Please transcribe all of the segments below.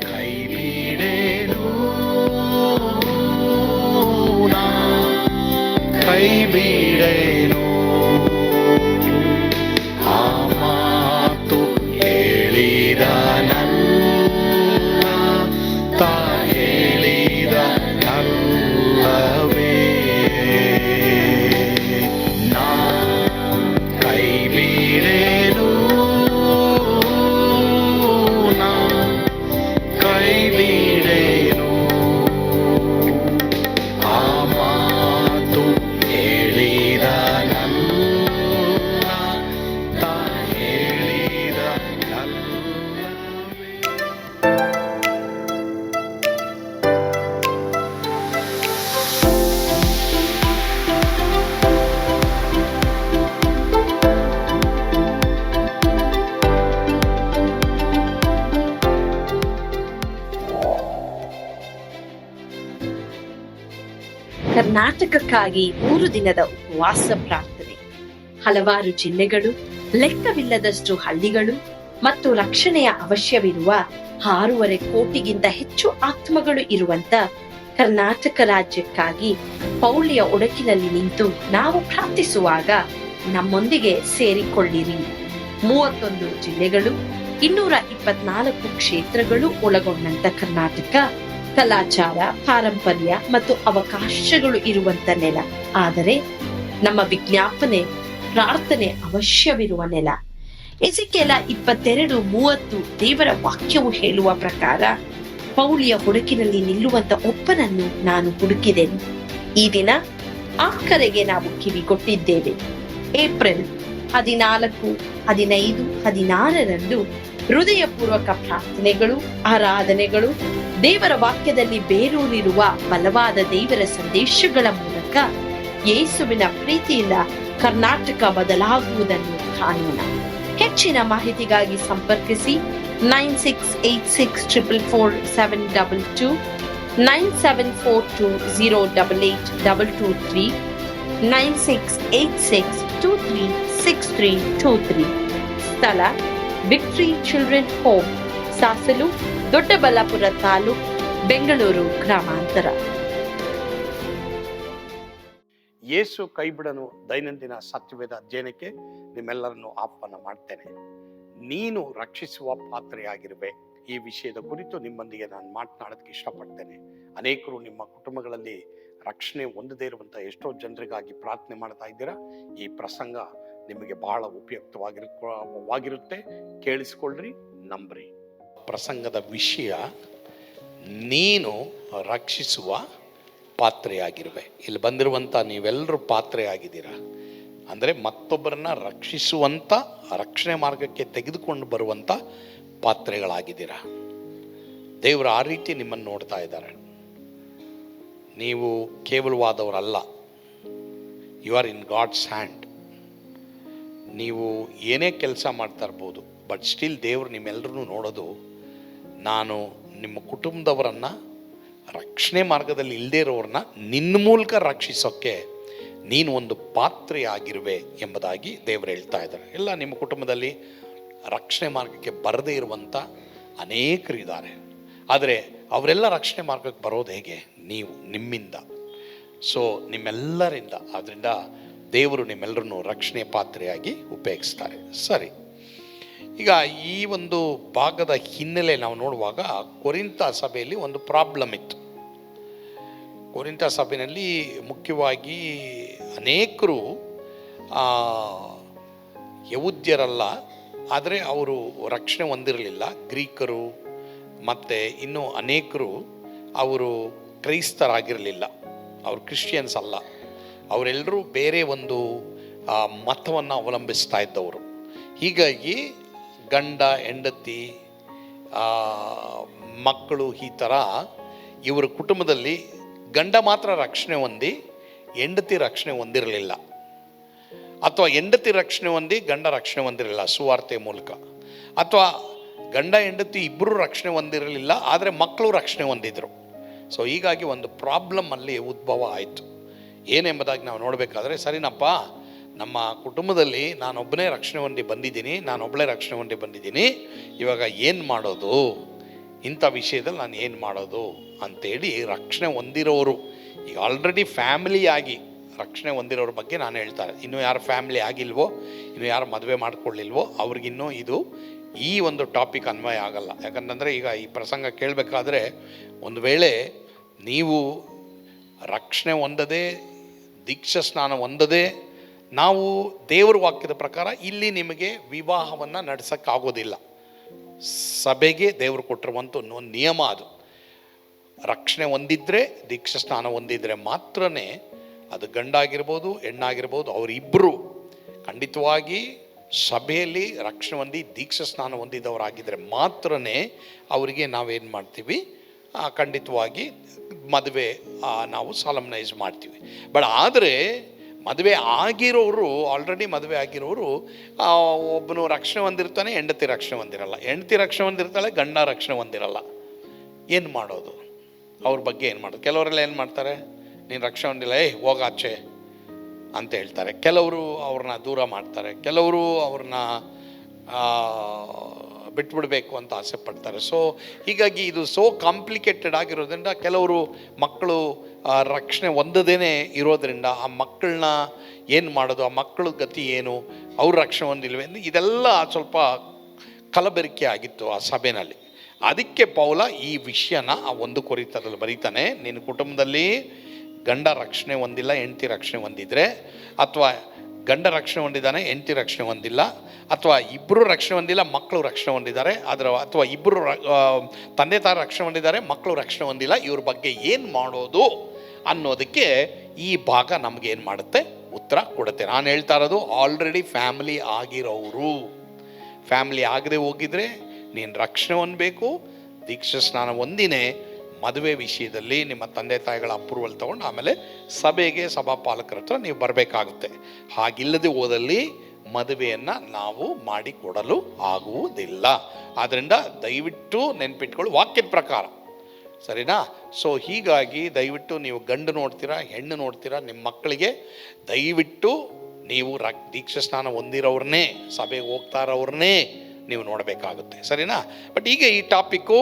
ಕೈಬಿಡೇನು ಕೈಬಿಡೇನು ಆ ಮಾತು ಹೇಳಿದ ನನ್ನ ಹೇಳಿದ ನಲ್ಲವೇ ನಾ ಕೈಬಿಡೇನು ನಾ ಕೈಬಿಡೇನು ಆ ಮಾತು ಹೇಳಿದ ನನ್ನ ಹೇಳಿದ ನಲ್ಲವೇ. ಕರ್ನಾಟಕಕ್ಕಾಗಿ 3 ದಿನದ ಉಪವಾಸ ಪ್ರಾರ್ಥನೆ. ಹಲವಾರು ಜಿಲ್ಲೆಗಳು, ಲೆಕ್ಕವಿಲ್ಲದಷ್ಟು ಹಳ್ಳಿಗಳು ಮತ್ತು ರಕ್ಷಣೆಯ ಅವಶ್ಯವಿರುವ 6.5 ಕೋಟಿಗಿಂತ ಹೆಚ್ಚು ಆತ್ಮಗಳು ಇರುವಂತ ಕರ್ನಾಟಕ ರಾಜ್ಯಕ್ಕಾಗಿ ಪೌಳಿಯ ಒಡಕಿನಲ್ಲಿ ನಿಂತು ನಾವು ಪ್ರಾರ್ಥಿಸುವಾಗ ನಮ್ಮೊಂದಿಗೆ ಸೇರಿಕೊಳ್ಳಿರಿ. 31 ಜಿಲ್ಲೆಗಳು, 224 ಕ್ಷೇತ್ರಗಳು ಒಳಗೊಂಡಂತ ಕರ್ನಾಟಕ ಕಲಾಚಾರ, ಪಾರಂಪರ್ಯ ಮತ್ತು ಅವಕಾಶಗಳು ಇರುವಂತ ನೆಲ. ಆದರೆ ನಮ್ಮ ವಿಜ್ಞಾಪನೆ, ಪ್ರಾರ್ಥನೆ ಅವಶ್ಯವಿರುವ ನೆಲ. ಎಸೆಕಿಯೇಲ 22:30 ದೇವರ ವಾಕ್ಯವು ಹೇಳುವ ಪ್ರಕಾರ, ಪೌಳಿಯ ಹುಡುಕಿನಲ್ಲಿ ನಿಲ್ಲುವಂತ ಒಬ್ಬನನ್ನು ನಾನು ಹುಡುಕಿದೆನು. ಈ ದಿನ ಆ ಕರೆಗೆ ನಾವು ಕಿವಿಗೊಟ್ಟಿದ್ದೇವೆ. ಏಪ್ರಿಲ್ 14, 15, 16ರಂದು ಹೃದಯಪೂರ್ವಕ ಪ್ರಾರ್ಥನೆಗಳು, ಆರಾಧನೆಗಳು, ದೇವರ ವಾಕ್ಯದಲ್ಲಿ ಬೇರೂರಿರುವ ಬಲವಾದ ದೇವರ ಸಂದೇಶಗಳ ಮೂಲಕ ಯೇಸುವಿನ ಪ್ರೀತಿಯಿಂದ ಕರ್ನಾಟಕ ಬದಲಾಗುವುದನ್ನು ಕಾಣೋಣ. ಹೆಚ್ಚಿನ ಮಾಹಿತಿಗಾಗಿ ಸಂಪರ್ಕಿಸಿ 9686444722, 9742088223, 9686236323. ಸ್ಥಳ victory children home, Sasalu, Doddaballapur taluk, Bengaluru ಗ್ರಾಮಾಂತರ. ಯೇಸು ಕೈಬಿಡನು ದೈನಂದಿನ ಸತ್ಯವೇದ ಅಧ್ಯಯನಕ್ಕೆ ನಿಮ್ಮೆಲ್ಲರನ್ನು ಆಹ್ವಾನ ಮಾಡ್ತೇನೆ. ನೀನು ರಕ್ಷಿಸುವ ಪಾತ್ರೆಯಾಗಿರುವೆ. ಈ ವಿಷಯದ ಕುರಿತು ನಿಮ್ಮೊಂದಿಗೆ ನಾನು ಮಾತನಾಡೋದಕ್ಕೆ ಇಷ್ಟಪಡ್ತೇನೆ. ಅನೇಕರು ನಿಮ್ಮ ಕುಟುಂಬಗಳಲ್ಲಿ ರಕ್ಷಣೆ ಹೊಂದದೇ ಇರುವಂಥ ಎಷ್ಟೋ ಜನರಿಗಾಗಿ ಪ್ರಾರ್ಥನೆ ಮಾಡ್ತಾ ಇದ್ದೀರಾ. ಈ ಪ್ರಸಂಗ ನಿಮಗೆ ಬಹಳ ಉಪಯುಕ್ತವಾಗಿರುತ್ತೆ. ಕೇಳಿಸ್ಕೊಳ್ರಿ, ನಂಬ್ರಿ. ಪ್ರಸಂಗದ ವಿಷಯ, ನೀನು ರಕ್ಷಿಸುವ ಪಾತ್ರೆಯಾಗಿರುವೆ. ಇಲ್ಲಿ ಬಂದಿರುವಂಥ ನೀವೆಲ್ಲರೂ ಪಾತ್ರೆಯಾಗಿದ್ದೀರಾ. ಅಂದರೆ ಮತ್ತೊಬ್ಬರನ್ನ ರಕ್ಷಿಸುವಂಥ, ರಕ್ಷಣೆ ಮಾರ್ಗಕ್ಕೆ ತೆಗೆದುಕೊಂಡು ಬರುವಂಥ ಪಾತ್ರೆಗಳಾಗಿದ್ದೀರಾ. ದೇವರು ಆ ರೀತಿ ನಿಮ್ಮನ್ನು ನೋಡ್ತಾ ಇದ್ದಾರೆ. ನೀವು ಕೇವಲವಾದವರಲ್ಲ. You are in God's hand. ನೀವು ಏನೇ ಕೆಲಸ ಮಾಡ್ತಾ ಇರ್ಬೋದು, ಬಟ್ ಸ್ಟಿಲ್ ದೇವರು ನಿಮ್ಮೆಲ್ಲರೂ ನೋಡೋದು, ನಾನು ನಿಮ್ಮ ಕುಟುಂಬದವರನ್ನು, ರಕ್ಷಣೆ ಮಾರ್ಗದಲ್ಲಿ ಇಲ್ಲದೇ ಇರೋರನ್ನ ನಿನ್ನ ಮೂಲಕ ರಕ್ಷಿಸೋಕ್ಕೆ ನೀನು ಒಂದು ಪಾತ್ರೆಯಾಗಿರುವೆ ಎಂಬುದಾಗಿ ದೇವರು ಹೇಳ್ತಾ ಇದ್ದಾರೆ. ಎಲ್ಲ ನಿಮ್ಮ ಕುಟುಂಬದಲ್ಲಿ ರಕ್ಷಣೆ ಮಾರ್ಗಕ್ಕೆ ಬರದೇ ಇರುವಂಥ ಅನೇಕರು ಇದ್ದಾರೆ. ಆದರೆ ಅವರೆಲ್ಲ ರಕ್ಷಣೆ ಮಾರ್ಗಕ್ಕೆ ಬರೋದು ಹೇಗೆ? ನೀವು, ನಿಮ್ಮಿಂದ. ಸೊ ನಿಮ್ಮೆಲ್ಲರಿಂದ, ಆದ್ದರಿಂದ ದೇವರು ನಿಮ್ಮೆಲ್ಲರನ್ನು ರಕ್ಷಣೆ ಪಾತ್ರೆಯಾಗಿ ಉಪಯೋಗಿಸ್ತಾರೆ. ಸರಿ, ಈಗ ಈ ಒಂದು ಭಾಗದ ಹಿನ್ನೆಲೆ ನಾವು ನೋಡುವಾಗ, ಕೊರಿಂಥ ಸಭೆಯಲ್ಲಿ ಒಂದು ಪ್ರಾಬ್ಲಮ್ ಇತ್ತು. ಕೊರಿಂಥ ಸಭೆಯಲ್ಲಿ ಮುಖ್ಯವಾಗಿ ಅನೇಕರು ಯಹೂದ್ಯರಲ್ಲ, ಆದರೆ ಅವರು ರಕ್ಷಣೆ ಹೊಂದಿರಲಿಲ್ಲ. ಗ್ರೀಕರು ಮತ್ತು ಇನ್ನೂ ಅನೇಕರು ಅವರು ಕ್ರೈಸ್ತರಾಗಿರಲಿಲ್ಲ, ಅವರು ಕ್ರಿಶ್ಚಿಯನ್ಸ್ ಅಲ್ಲ. ಅವರೆಲ್ಲರೂ ಬೇರೆ ಒಂದು ಮತವನ್ನು ಅವಲಂಬಿಸ್ತಾ ಇದ್ದವರು. ಹೀಗಾಗಿ ಗಂಡ, ಹೆಂಡತಿ, ಮಕ್ಕಳು, ಈ ಥರ ಇವರ ಕುಟುಂಬದಲ್ಲಿ ಗಂಡ ಮಾತ್ರ ರಕ್ಷಣೆ ಹೊಂದಿ ಹೆಂಡತಿ ರಕ್ಷಣೆ ಹೊಂದಿರಲಿಲ್ಲ, ಅಥವಾ ಹೆಂಡತಿ ರಕ್ಷಣೆ ಹೊಂದಿ ಗಂಡ ರಕ್ಷಣೆ ಹೊಂದಿರಲಿಲ್ಲ ಸುವಾರ್ತೆ ಮೂಲಕ, ಅಥವಾ ಗಂಡ ಹೆಂಡತಿ ಇಬ್ಬರು ರಕ್ಷಣೆ ಹೊಂದಿರಲಿಲ್ಲ, ಆದರೆ ಮಕ್ಕಳು ರಕ್ಷಣೆ ಹೊಂದಿದ್ರು. ಸೊ ಹೀಗಾಗಿ ಒಂದು ಪ್ರಾಬ್ಲಮ್ ಅಲ್ಲಿ ಉದ್ಭವ ಆಯಿತು. ಏನೆಂಬುದಾಗಿ ನಾವು ನೋಡಬೇಕಾದ್ರೆ, ಸರಿನಪ್ಪ, ನಮ್ಮ ಕುಟುಂಬದಲ್ಲಿ ನಾನೊಬ್ಬನೇ ರಕ್ಷಣೆ ಹೊಂದಿ ಬಂದಿದ್ದೀನಿ, ಇವಾಗ ಏನು ಮಾಡೋದು, ಇಂಥ ವಿಷಯದಲ್ಲಿ ನಾನು ಏನು ಮಾಡೋದು ಅಂಥೇಳಿ ರಕ್ಷಣೆ ಹೊಂದಿರೋರು, ಈಗ ಆಲ್ರೆಡಿ ಫ್ಯಾಮಿಲಿ ಆಗಿ ರಕ್ಷಣೆ ಹೊಂದಿರೋರ ಬಗ್ಗೆ ನಾನು ಹೇಳ್ತಾರೆ. ಇನ್ನೂ ಯಾರು ಫ್ಯಾಮಿಲಿ ಆಗಿಲ್ವೋ, ಇನ್ನೂ ಯಾರು ಮದುವೆ ಮಾಡ್ಕೊಳ್ಳಿಲ್ವೋ ಅವ್ರಿಗಿನ್ನೂ ಇದು ಈ ಒಂದು ಟಾಪಿಕ್ ಅನ್ವಯ ಆಗಲ್ಲ. ಯಾಕಂತಂದರೆ ಈಗ ಈ ಪ್ರಸಂಗ ಕೇಳಬೇಕಾದ್ರೆ ಒಂದು ವೇಳೆ ನೀವು ರಕ್ಷಣೆ ಹೊಂದದೆ, ದೀಕ್ಷಾ ಸ್ನಾನ ಹೊಂದದೆ, ನಾವು ದೇವರ ವಾಕ್ಯದ ಪ್ರಕಾರ ಇಲ್ಲಿ ನಿಮಗೆ ವಿವಾಹವನ್ನು ನಡೆಸೋಕ್ಕಾಗೋದಿಲ್ಲ. ಸಭೆಗೆ ದೇವರು ಕೊಟ್ಟಿರುವಂಥ ಒಂದು ನಿಯಮ ಅದು. ರಕ್ಷಣೆ ಹೊಂದಿದ್ರೆ, ದೀಕ್ಷಾ ಸ್ನಾನ ಹೊಂದಿದ್ರೆ ಮಾತ್ರನೇ ಅದು ಗಂಡಾಗಿರ್ಬೋದು ಹೆಣ್ಣಾಗಿರ್ಬೋದು ಅವರಿಬ್ಬರು ಖಂಡಿತವಾಗಿ ಸಭೆಯಲ್ಲಿ ರಕ್ಷಣೆ ಹೊಂದಿ ದೀಕ್ಷಾ ಸ್ನಾನ ಹೊಂದಿದವರಾಗಿದ್ದರೆ ಮಾತ್ರನೇ ಅವರಿಗೆ ನಾವೇನು ಮಾಡ್ತೀವಿ, ಖಂಡಿತವಾಗಿ ಮದುವೆ ನಾವು ಸಾಲಮ್ನೈಸ್ ಮಾಡ್ತೀವಿ. ಬಟ್ ಆದರೆ ಮದುವೆ ಆಗಿರೋರು, ಆಲ್ರೆಡಿ ಮದುವೆ ಆಗಿರೋರು, ಒಬ್ಬನು ರಕ್ಷಣೆ ಹೊಂದಿರ್ತಾನೆ, ಹೆಂಡತಿ ರಕ್ಷಣೆ ಹೊಂದಿರಲ್ಲ, ಹೆಂಡತಿ ರಕ್ಷಣೆ ಹೊಂದಿರ್ತಾಳೆ, ಗಂಡ ರಕ್ಷಣೆ ಹೊಂದಿರಲ್ಲ. ಏನು ಮಾಡೋದು? ಅವ್ರ ಬಗ್ಗೆ ಏನು ಮಾಡೋದು? ಕೆಲವರೆಲ್ಲ ಏನು ಮಾಡ್ತಾರೆ, ನೀನು ರಕ್ಷಣೆ ಹೊಂದಿಲ್ಲ, ಹೋಗಾಚೆ ಅಂತ ಹೇಳ್ತಾರೆ. ಕೆಲವರು ಅವ್ರನ್ನ ದೂರ ಮಾಡ್ತಾರೆ, ಕೆಲವರು ಅವ್ರನ್ನ ಬಿಟ್ಬಿಡಬೇಕು ಅಂತ ಆಸೆ ಪಡ್ತಾರೆ. ಸೊ ಹೀಗಾಗಿ ಇದು ಕಾಂಪ್ಲಿಕೇಟೆಡ್ ಆಗಿರೋದ್ರಿಂದ ಕೆಲವರು ಮಕ್ಕಳು ರಕ್ಷಣೆ ಹೊಂದದೇನೆ ಇರೋದ್ರಿಂದ ಆ ಮಕ್ಕಳನ್ನ ಏನು ಮಾಡೋದು, ಆ ಮಕ್ಕಳ ಗತಿ ಏನು, ಅವ್ರ ರಕ್ಷಣೆ ಹೊಂದಿಲ್ವೇ, ಇದೆಲ್ಲ ಸ್ವಲ್ಪ ಕಲಬೆರಕೆ ಆಗಿತ್ತು ಆ ಸಭೆಯಲ್ಲಿ. ಅದಕ್ಕೆ ಪೌಲ ಈ ವಿಷಯನ ಆ 1 ಕೊರಿಂಥದಲ್ಲಿ ಬರೀತಾನೆ. ನಿನ್ನ ಕುಟುಂಬದಲ್ಲಿ ಗಂಡ ರಕ್ಷಣೆ ಹೊಂದಿಲ್ಲ, ಹೆಂಡತಿ ರಕ್ಷಣೆ ಹೊಂದಿದ್ರೆ, ಅಥವಾ ಗಂಡ ರಕ್ಷಣೆ ಹೊಂದಿದ್ದಾನೆ, ಹೆಂಡತಿ ರಕ್ಷಣೆ ಹೊಂದಿಲ್ಲ, ಅಥವಾ ಇಬ್ಬರು ರಕ್ಷಣೆ ಹೊಂದಿಲ್ಲ, ಮಕ್ಕಳು ರಕ್ಷಣೆ ಹೊಂದಿದ್ದಾರೆ, ಅಥವಾ ಇಬ್ಬರು ತಂದೆ ತಾಯಿ ರಕ್ಷಣೆ ಹೊಂದಿದ್ದಾರೆ, ಮಕ್ಕಳು ರಕ್ಷಣೆ ಹೊಂದಿಲ್ಲ, ಇವ್ರ ಬಗ್ಗೆ ಏನು ಮಾಡೋದು ಅನ್ನೋದಕ್ಕೆ ಈ ಭಾಗ ನಮ್ಗೆ ಏನು ಮಾಡುತ್ತೆ, ಉತ್ತರ ಕೊಡುತ್ತೆ. ನಾನು ಹೇಳ್ತಾ ಇರೋದು ಆಲ್ರೆಡಿ ಫ್ಯಾಮಿಲಿ ಆಗಿರೋರು. ಫ್ಯಾಮಿಲಿ ಆಗದೆ ಹೋಗಿದ್ರೆ ನೀನು ರಕ್ಷಣೆ ಹೊಂದಬೇಕು, ದೀಕ್ಷಾ ಸ್ನಾನ ಹೊಂದಿನೇ ಮದುವೆ ವಿಷಯದಲ್ಲಿ ನಿಮ್ಮ ತಂದೆ ತಾಯಿಗಳ ಅಪ್ರೂವಲ್ ತೊಗೊಂಡು ಆಮೇಲೆ ಸಭೆಗೆ ಸಭಾಪಾಲಕರ ಹತ್ರ ನೀವು ಬರಬೇಕಾಗುತ್ತೆ. ಹಾಗಿಲ್ಲದೆ ಹೋದಲ್ಲಿ ಮದುವೆಯನ್ನು ನಾವು ಮಾಡಿಕೊಡಲು ಆಗುವುದಿಲ್ಲ. ಆದ್ದರಿಂದ ದಯವಿಟ್ಟು ನೆನ್ಪಿಟ್ಕೊಳ್ಳಿ, ವಾಕ್ಯದ ಪ್ರಕಾರ, ಸರಿನಾ? ಸೊ ಹೀಗಾಗಿ ದಯವಿಟ್ಟು ನೀವು ಗಂಡು ನೋಡ್ತೀರಾ, ಹೆಣ್ಣು ನೋಡ್ತೀರಾ, ನಿಮ್ಮ ಮಕ್ಕಳಿಗೆ ದಯವಿಟ್ಟು ನೀವು ದೀಕ್ಷಾ ಸ್ನಾನ ಹೊಂದಿರೋರನ್ನೇ, ಸಭೆಗೆ ಹೋಗ್ತಾ ಇರೋರನ್ನೇ ನೀವು ನೋಡಬೇಕಾಗುತ್ತೆ, ಸರಿನಾ? ಬಟ್ ಈಗ ಈ ಟಾಪಿಕ್ಕು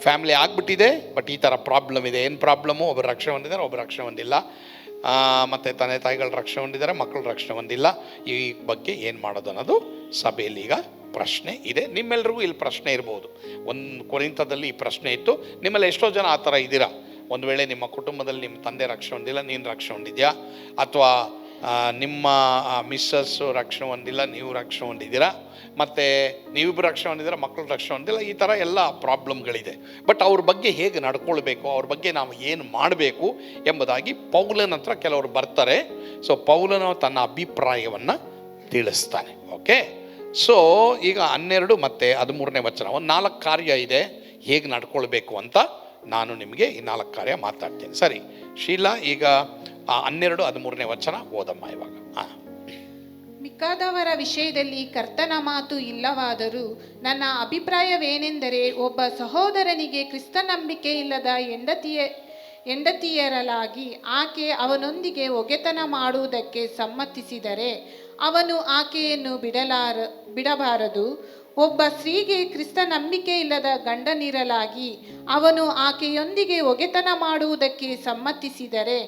ಫ್ಯಾಮಿಲಿ ಆಗಿಬಿಟ್ಟಿದೆ, ಬಟ್ ಈ ಥರ ಪ್ರಾಬ್ಲಮ್ ಇದೆ. ಏನು ಪ್ರಾಬ್ಲಮ್ಮು? ಒಬ್ಬರು ರಕ್ಷಣೆ ಹೊಂದಿದ್ದಾರೆ, ಒಬ್ಬರು ರಕ್ಷಣೆ ಹೊಂದಿಲ್ಲ, ಮತ್ತು ತಂದೆ ತಾಯಿಗಳು ರಕ್ಷಣೆ ಹೊಂದಿದ್ದಾರೆ, ಮಕ್ಕಳು ರಕ್ಷಣೆ ಹೊಂದಿಲ್ಲ. ಈ ಬಗ್ಗೆ ಏನು ಮಾಡೋದು ಅನ್ನೋದು ಸಭೆಯಲ್ಲಿ ಈಗ ಪ್ರಶ್ನೆ ಇದೆ. ನಿಮ್ಮೆಲ್ಲರಿಗೂ ಇಲ್ಲಿ ಪ್ರಶ್ನೆ ಇರ್ಬೋದು. 1 ಕೊರಿಂಥದಲ್ಲಿ ಈ ಪ್ರಶ್ನೆ ಇತ್ತು. ನಿಮ್ಮಲ್ಲಿ ಎಷ್ಟೋ ಜನ ಆ ಥರ ಇದ್ದೀರಾ. ಒಂದು ವೇಳೆ ನಿಮ್ಮ ಕುಟುಂಬದಲ್ಲಿ ನಿಮ್ಮ ತಂದೆ ರಕ್ಷಣೆ ಹೊಂದಿಲ್ಲ, ನೀನು ರಕ್ಷಣೆ ಹೊಂದಿದ್ಯಾ, ಅಥವಾ ನಿಮ್ಮ ಮಿಸ್ಸಸ್ಸು ರಕ್ಷಣೆ ಹೊಂದಿಲ್ಲ, ನೀವು ರಕ್ಷಣೆ ಹೊಂದಿದ್ದೀರಾ, ಮತ್ತು ನೀವಿಬ್ಬರು ರಕ್ಷಣೆ ಹೊಂದಿದ್ದೀರಾ, ಮಕ್ಕಳು ರಕ್ಷಣೆ ಹೊಂದಿಲ್ಲ. ಈ ಥರ ಎಲ್ಲ ಪ್ರಾಬ್ಲಮ್ಗಳಿದೆ. ಬಟ್ ಅವ್ರ ಬಗ್ಗೆ ಹೇಗೆ ನಡ್ಕೊಳ್ಬೇಕು, ಅವ್ರ ಬಗ್ಗೆ ನಾವು ಏನು ಮಾಡಬೇಕು ಎಂಬುದಾಗಿ ಪೌಲನ ಹತ್ರ ಕೆಲವರು ಬರ್ತಾರೆ. ಸೊ ಪೌಲನು ತನ್ನ ಅಭಿಪ್ರಾಯವನ್ನು ತಿಳಿಸ್ತಾನೆ. ಓಕೆ, ಸೊ ಈಗ 12 ಮತ್ತು 13ನೇ ವಚನ, ಒಂದು 4 ಕಾರ್ಯ ಇದೆ ಹೇಗೆ ನಡ್ಕೊಳ್ಬೇಕು ಅಂತ. ನಾನು ನಿಮಗೆ ಈ 4 ಕಾರ್ಯ ಮಾತಾಡ್ತೀನಿ. ಸರಿ ಶೀಲಾ, ಈಗ 12, 13ನೇ ವಚನ ಓದಮ್ಮ ಇವಾಗ. ಮಿಕ್ಕಾದವರ ವಿಷಯದಲ್ಲಿ ಕರ್ತನ ಮಾತು ಇಲ್ಲವಾದರೂ ನನ್ನ ಅಭಿಪ್ರಾಯವೇನೆಂದರೆ, ಒಬ್ಬ ಸಹೋದರನಿಗೆ ಕ್ರಿಸ್ತ ನಂಬಿಕೆ ಇಲ್ಲದ ಹೆಂಡತಿಯರಲಾಗಿ ಆಕೆ ಅವನೊಂದಿಗೆ ಒಗೆತನ ಮಾಡುವುದಕ್ಕೆ ಸಮ್ಮತಿಸಿದರೆ ಅವನು ಆಕೆಯನ್ನು ಬಿಡಬಾರದು. ಒಬ್ಬ ಸ್ತ್ರೀಗೆ ಕ್ರಿಸ್ತ ನಂಬಿಕೆ ಇಲ್ಲದ ಗಂಡನಿರಲಾಗಿ ಅವನು ಆಕೆಯೊಂದಿಗೆ ಒಗೆತನ ಮಾಡುವುದಕ್ಕೆ ಸಮ್ಮತಿಸಿದರೆ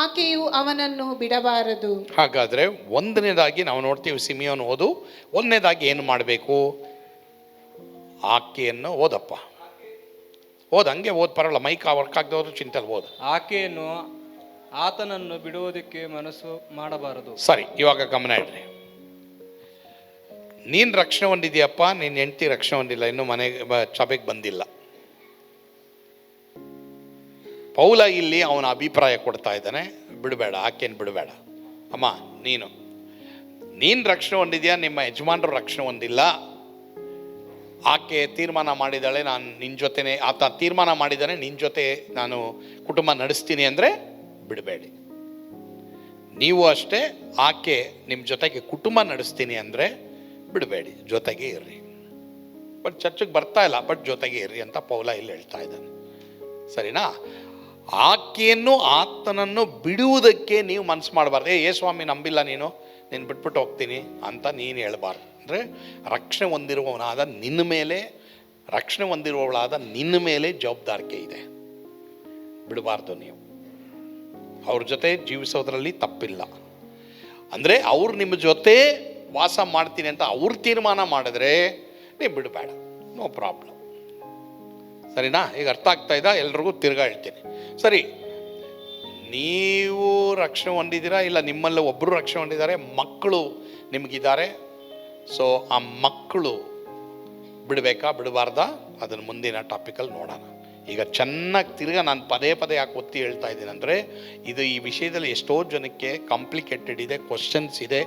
ಆಕೆಯು ಅವನನ್ನು ಬಿಡಬಾರದು. ಹಾಗಾದರೆ ಒಂದನೇದಾಗಿ ನಾವು ನೋಡ್ತೀವಿ, ಸಿಮಿಯೋನ್ ಓದು. ಒಂದನೇದಾಗಿ ಏನು ಮಾಡಬೇಕು? ಆಕೆಯನ್ನು ಓದಪ್ಪ, ಹಂಗೆ ಓದ್, ಪರಲ್ಲ, ಮೈಕ್ ವರ್ಕ್ ಆಗದೆ ಹೋದ್ರು ಚಿಂತೆಲ್ ಓದು. ಆಕೆಯನ್ನು ಆತನನ್ನು ಬಿಡುವುದಕ್ಕೆ ಮನಸ್ಸು ಮಾಡಬಾರದು. ಸರಿ, ಇವಾಗ ಗಮನ ಇಡ್ರಿ. ನೀನು ರಕ್ಷಣೆ ಹೊಂದಿದ್ಯಪ್ಪ, ನಿನ್ನ ಹೆಂಡತಿ ರಕ್ಷಣೆ ಹೊಂದಿಲ್ಲ, ಇನ್ನೂ ಸಭೆಗೆ ಬಂದಿಲ್ಲ. ಪೌಲ ಇಲ್ಲಿ ಅವನ ಅಭಿಪ್ರಾಯ ಕೊಡ್ತಾ ಇದ್ದಾನೆ, ಬಿಡಬೇಡ, ಆಕೆಯನ್ನು ಬಿಡಬೇಡ. ಅಮ್ಮ, ನೀನು ರಕ್ಷಣೆ ಹೊಂದಿದ್ಯಾ, ನಿಮ್ಮ ಯಜಮಾನರು ರಕ್ಷಣೆ ಹೊಂದಿಲ್ಲ, ಆಕೆ ತೀರ್ಮಾನ ಮಾಡಿದ್ದಾಳೆ ನಾನು ನಿನ್ನ ಜೊತೆನೇ, ಆತ ತೀರ್ಮಾನ ಮಾಡಿದ್ದಾನೆ ನಿನ್ನ ಜೊತೆ ನಾನು ಕುಟುಂಬ ನಡೆಸ್ತೀನಿ ಅಂದರೆ ಬಿಡಬೇಡಿ. ನೀವು ಅಷ್ಟೇ, ಆಕೆ ನಿಮ್ಮ ಜೊತೆಗೆ ಕುಟುಂಬ ನಡೆಸ್ತೀನಿ ಅಂದರೆ ಬಿಡಬೇಡಿ, ಜೊತೆಗೆ ಇರ್ರಿ. ಬಟ್ ಚರ್ಚಿಗೆ ಬರ್ತಾ ಇಲ್ಲ, ಬಟ್ ಜೊತೆಗೆ ಇರ್ರಿ ಅಂತ ಪೌಲ ಇಲ್ಲಿ ಹೇಳ್ತಾ ಇದ್ದಾನೆ, ಸರಿನಾ? ಆಕೆಯನ್ನು ಆತನನ್ನು ಬಿಡುವುದಕ್ಕೆ ನೀವು ಮನಸ್ಸು ಮಾಡಬಾರ್ದು. ಸ್ವಾಮಿ ನಂಬಿಲ್ಲ, ನೀನು ನೀನು ಬಿಟ್ಬಿಟ್ಟು ಹೋಗ್ತೀನಿ ಅಂತ ನೀನು ಹೇಳ್ಬಾರ್ದು. ಅಂದರೆ ರಕ್ಷಣೆ ಹೊಂದಿರುವವನಾದ ನಿನ್ನ ಮೇಲೆ ಜವಾಬ್ದಾರಿಕೆ ಇದೆ. ಬಿಡಬಾರ್ದು ನೀವು. ಅವ್ರ ಜೊತೆ ಜೀವಿಸೋದ್ರಲ್ಲಿ ತಪ್ಪಿಲ್ಲ. ಅಂದರೆ ಅವ್ರು ನಿಮ್ಮ ಜೊತೆ ವಾಸ ಮಾಡ್ತೀನಿ ಅಂತ ಅವ್ರು ತೀರ್ಮಾನ ಮಾಡಿದ್ರೆ ನೀವು ಬಿಡಬೇಡ, ನೋ ಪ್ರಾಬ್ಲಮ್. ಸರಿನಾ? ಈಗ ಅರ್ಥ ಆಗ್ತಾ ಇದ್ದ? ಎಲ್ರಿಗೂ ತಿರ್ಗಾ ಹೇಳ್ತೀನಿ. ಸರಿ, ನೀವು ರಕ್ಷಣೆ ಹೊಂದಿದ್ದೀರಾ, ಇಲ್ಲ ನಿಮ್ಮಲ್ಲಿ ಒಬ್ಬರು ರಕ್ಷಣೆ ಹೊಂದಿದ್ದಾರೆ, ಮಕ್ಕಳು ನಿಮಗಿದ್ದಾರೆ. ಸೊ ಆ ಮಕ್ಕಳು ಬಿಡಬೇಕಾ ಬಿಡಬಾರ್ದಾ ಅದನ್ನು ಮುಂದಿನ ಟಾಪಿಕಲ್ಲಿ ನೋಡೋಣ. ಈಗ ಚೆನ್ನಾಗಿ ತಿರ್ಗಾ ನಾನು ಪದೇ ಯಾಕೆ ಒತ್ತಿ ಹೇಳ್ತಾ ಇದ್ದೀನಿ ಅಂದರೆ, ಈ ವಿಷಯದಲ್ಲಿ ಎಷ್ಟೋ ಜನಕ್ಕೆ ಕಾಂಪ್ಲಿಕೇಟೆಡ್ ಇದೆ, ಕ್ವಶನ್ಸ್ ಇದೆ.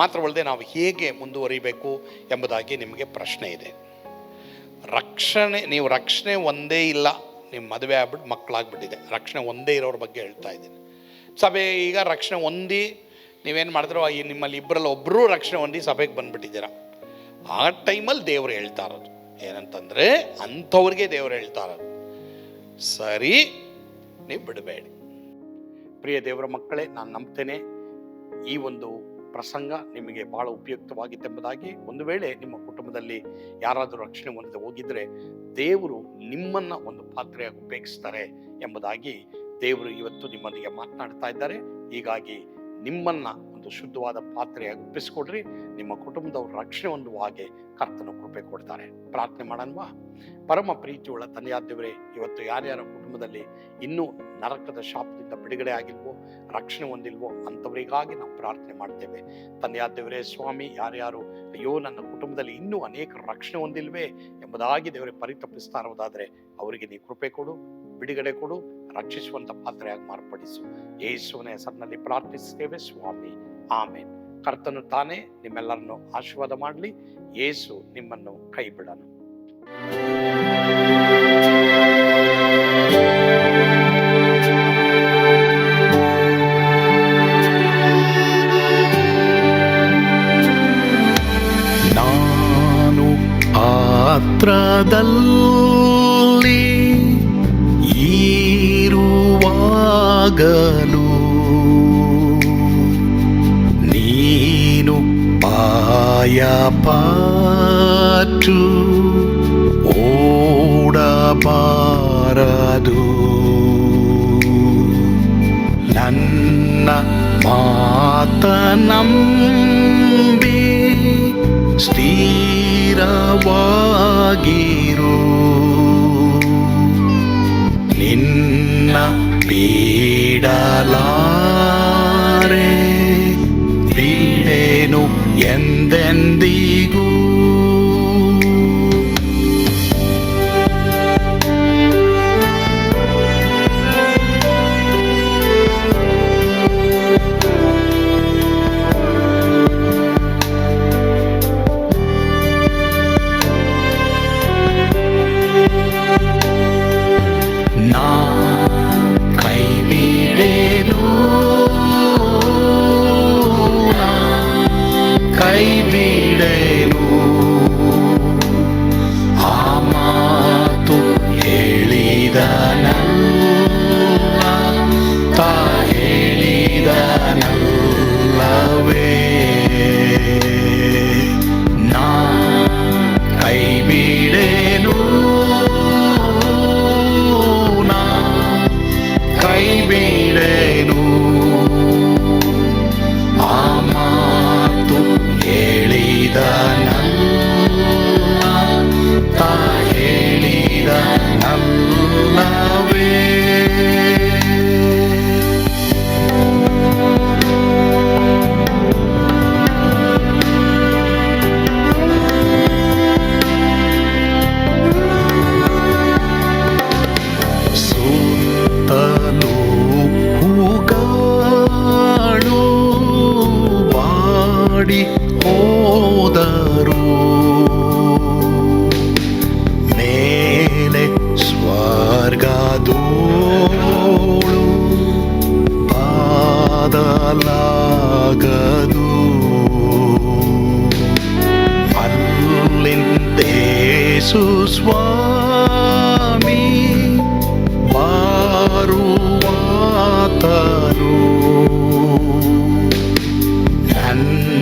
ಮಾತ್ರವಲ್ಲದೆ ನಾವು ಹೇಗೆ ಮುಂದುವರಿಬೇಕು ಎಂಬುದಾಗಿ ನಿಮಗೆ ಪ್ರಶ್ನೆ ಇದೆ. ನೀವು ರಕ್ಷಣೆ ಒಂದೇ ಇಲ್ಲ, ನಿಮ್ಮ ಮದುವೆ ಆಗ್ಬಿಟ್ಟು ಮಕ್ಕಳಾಗ್ಬಿಟ್ಟಿದೆ, ರಕ್ಷಣೆ ಒಂದೇ ಇರೋರ ಬಗ್ಗೆ ಹೇಳ್ತಾ ಇದ್ದೀನಿ. ಸಭೆ ಈಗ ರಕ್ಷಣೆ ಹೊಂದಿ ನೀವೇನು ಮಾಡಿದ್ರು, ನಿಮ್ಮಲ್ಲಿ ಇಬ್ಬರಲ್ಲಿ ಒಬ್ಬರೂ ರಕ್ಷಣೆ ಹೊಂದಿ ಸಭೆಗೆ ಬಂದುಬಿಟ್ಟಿದ್ದೀರ. ಆ ಟೈಮಲ್ಲಿ ದೇವರು ಹೇಳ್ತಾ ಇರೋದು ಏನಂತಂದರೆ, ಅಂಥವ್ರಿಗೆ ದೇವರು ಹೇಳ್ತಾ ಇರೋದು, ಸರಿ ನೀವು ಬಿಡಬೇಡಿ. ಪ್ರಿಯ ದೇವರ ಮಕ್ಕಳೇ, ನಾನು ನಂಬ್ತೇನೆ ಈ ಒಂದು ಪ್ರಸಂಗ ನಿಮಗೆ ಭಾಳ ಉಪಯುಕ್ತವಾಗಿತ್ತೆಂಬುದಾಗಿ. ಒಂದು ವೇಳೆ ನಿಮ್ಮ ಕುಟುಂಬದಲ್ಲಿ ಯಾರಾದರೂ ರಕ್ಷಣೆ ಹೊಂದದೆ ಹೋಗಿದ್ರೆ, ದೇವರು ನಿಮ್ಮನ್ನು ಒಂದು ಪಾತ್ರೆಯಾಗಿ ಉಪಯೋಗಿಸ್ತಾರೆ ಎಂಬುದಾಗಿ ದೇವರು ಇವತ್ತು ನಿಮ್ಮೊಂದಿಗೆ ಮಾತನಾಡ್ತಾ ಇದ್ದಾರೆ. ಹೀಗಾಗಿ ನಿಮ್ಮನ್ನು ಒಂದು ಶುದ್ಧವಾದ ಪಾತ್ರೆಯಾಗಿ ಒಪ್ಪಿಸ್ಕೊಡ್ರಿ. ನಿಮ್ಮ ಕುಟುಂಬದವರು ರಕ್ಷಣೆ ಹೊಂದುವ ಹಾಗೆ ಕರ್ತನ ಕೃಪೆ ಕೊಡ್ತಾರೆ. ಪ್ರಾರ್ಥನೆ ಮಾಡೋಣವಾ? ಪರಮ ಪ್ರೀತಿಯುಳ್ಳ ತಂದೆಯಾದ ದೇವರೇ, ಇವತ್ತು ಯಾರ್ಯಾರ ಕುಟುಂಬದಲ್ಲಿ ಇನ್ನೂ ನರಕದ ಶಾಪದಿಂದ ಬಿಡುಗಡೆ ಆಗಿಲ್ವೋ, ರಕ್ಷಣೆ ಹೊಂದಿಲ್ವೋ ಅಂಥವರಿಗಾಗಿ ನಾವು ಪ್ರಾರ್ಥನೆ ಮಾಡ್ತೇವೆ. ತಂದೆಯಾದ ದೇವರೇ ಸ್ವಾಮಿ, ಯಾರ್ಯಾರು ಅಯ್ಯೋ ನನ್ನ ಕುಟುಂಬದಲ್ಲಿ ಇನ್ನೂ ಅನೇಕರು ರಕ್ಷಣೆ ಹೊಂದಿಲ್ವೇ ಎಂಬುದಾಗಿ ದೇವರೇ ಪರಿತಪಿಸ್ತಾ ಇರೋದಾದರೆ ಅವರಿಗೆ ನೀ ಕೃಪೆ ಕೊಡು, ಬಿಡುಗಡೆ ಕೊಡು, ರಕ್ಷಿಸುವಂಥ ಪಾತ್ರೆಯಾಗಿ ಮಾರ್ಪಡಿಸು. ಯೇಸುವಿನ ಹೆಸರಿನಲ್ಲಿ ಪ್ರಾರ್ಥಿಸ್ತೇವೆ ಸ್ವಾಮಿ, ಆಮೇನ್. ಕರ್ತನು ತಾನೇ ನಿಮ್ಮೆಲ್ಲರನ್ನು ಆಶೀರ್ವಾದ ಮಾಡಲಿ. ಯೇಸು ನಿಮ್ಮನ್ನು ಕೈ ಬಿಡನು. ನಾನು ಪಾತ್ರದಲ್ಲಿ ಇರುವಾಗಲೂ ನೀನು ಪಾಯಪಾಟು ಓಡಬಾರದು. ನನ್ನ ಮಾತನಂಬಿ ಸ್ಥಿರವಾಗಿರು. ನಿನ್ನ ಬಿಡಲಾರೆ, ಬಿಡೆನು ಎಂದೆಂದಿಗೂ. ನಾ ಕೈ ಬಿಡೆನು, ಕೈ ಬಿಡೆನು. ಆ ಮಾತು ಹೇಳಿದನಲ್ಲ, ತಾ ಹೇಳಿದನಲ್ಲವೇ. ನಾ ಕೈ ಬಿಡೆನು, ಕೈ ಬಿಡೆನು. ಆ ಮಾತು ಹೇಳಿದನಲ್ಲ, ತಾ ಹೇಳಿದನಲ್ಲವೇ. ಸುತ್ತಲೂ ಹೂಗಳು ಬಾಡಿ ಹೋದರು, ಮೇಲೆ ಸ್ವರ್ಗದೋಳು ಬಾದಲಾಗದು. ಅಲ್ಲಿಂದೇಸು ಸ್ವಾಮಿ ಬಾರುವಾತನು. ನನ್ನ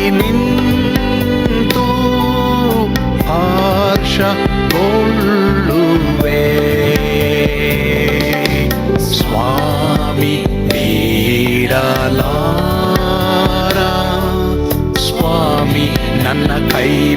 ನಿಂತು ಹರ್ಷಗೊಳ್ಳುವೆ. ಸ್ವಾಮಿ ನೀಡಲಾರ, ಸ್ವಾಮಿ ನನ್ನ ಕೈ